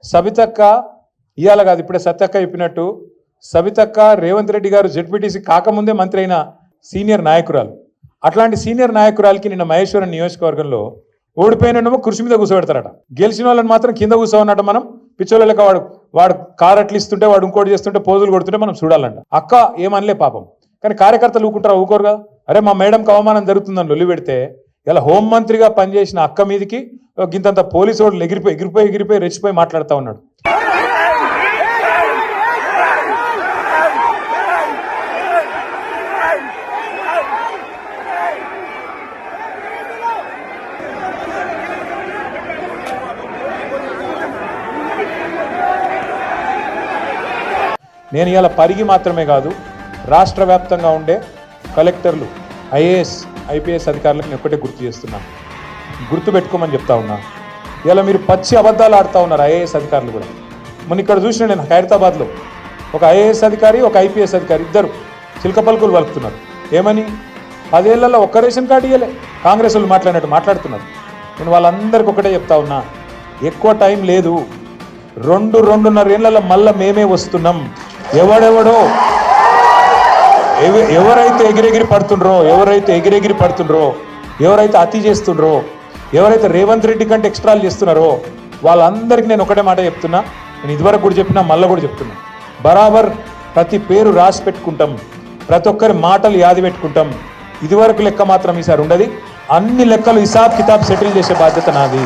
సబితక్క ఇయాల కాదు ఇప్పుడే సత్యక్క చెప్పినట్టు సబితక్క రేవంత్ రెడ్డి గారు జెడ్పీటీసీ కాకముందే మంత్రి అయిన సీనియర్ నాయకురాలు. అట్లాంటి సీనియర్ నాయకురాలకి నిన్న మహేశ్వరం నియోజకవర్గంలో ఓడిపోయినమో కృషి మీద కూర్చోబెడతారట, గెలిచిన వాళ్ళని మాత్రం కింద కూర్చోవన్నట్టు మనం పిచ్చోళ్ళ లెక్క వాడు కారు అట్లు ఇస్తుంటే వాడు ఇంకోటి చేస్తుంటే పోజులు కొడుతుంటే మనం చూడాలంట. అక్క ఏమనలే పాపం, కానీ కార్యకర్తలు ఊకుంటారా? ఊకోరుగా. అరే మా మేడంకి అవమానం జరుగుతుందని లొల్లి పెడితే ఇలా హోంమంత్రిగా పనిచేసిన అక్క మీదకి గింతంత పోలీసు వాళ్ళు ఎగిరిపోయి రెచ్చిపోయి మాట్లాడుతూ ఉన్నాడు. నేను ఇలా పరిగి మాత్రమే కాదు రాష్ట్ర వ్యాప్తంగా ఉండే కలెక్టర్లు, ఐఏఎస్, ఐపీఎస్ అధికారులకు నేను ఒక్కటే గుర్తు చేస్తున్నాను, గుర్తుపెట్టుకోమని చెప్తా ఉన్నా. ఇలా మీరు పచ్చి అబద్ధాలు ఆడుతూ ఉన్నారు ఐఏఎస్ అధికారులు కూడా. మొన్న ఇక్కడ చూసిన నేను ఖైరతాబాద్లో ఒక ఐఏఎస్ అధికారి ఒక ఐపీఎస్ అధికారి ఇద్దరు చిలక పలుకులు వలుపుతున్నారు. ఏమని? 10 ఏళ్లలో ఒక్క రేషన్ కార్డు ఇవ్వలే, కాంగ్రెస్ వాళ్ళు మాట్లాడినట్టు మాట్లాడుతున్నారు. నేను వాళ్ళందరికీ ఒకటే చెప్తా ఉన్నా, ఎక్కువ టైం లేదు, 2-2.5 ఏళ్లలో మళ్ళీ మేమే వస్తున్నాం. ఎవరైతే ఎగిరెగిరి పడుతుండ్రో, ఎవరైతే అతి చేస్తుండ్రో, ఎవరైతే రేవంత్ రెడ్డి కంటే ఎక్స్ట్రాలు చేస్తున్నారో వాళ్ళందరికీ నేను ఒకటే మాట చెప్తున్నా. నేను ఇదివరకు కూడా చెప్పినా, మళ్ళీ కూడా చెప్తున్నా, బరాబర్ ప్రతి పేరు రాసి పెట్టుకుంటాం, ప్రతి ఒక్కరి మాటలు యాది పెట్టుకుంటాం. ఇదివరకు లెక్క మాత్రం ఈసారి ఉండదు, అన్ని లెక్కలు హిసాబ్ కితాబ్ సెటిల్ చేసే బాధ్యత నాది.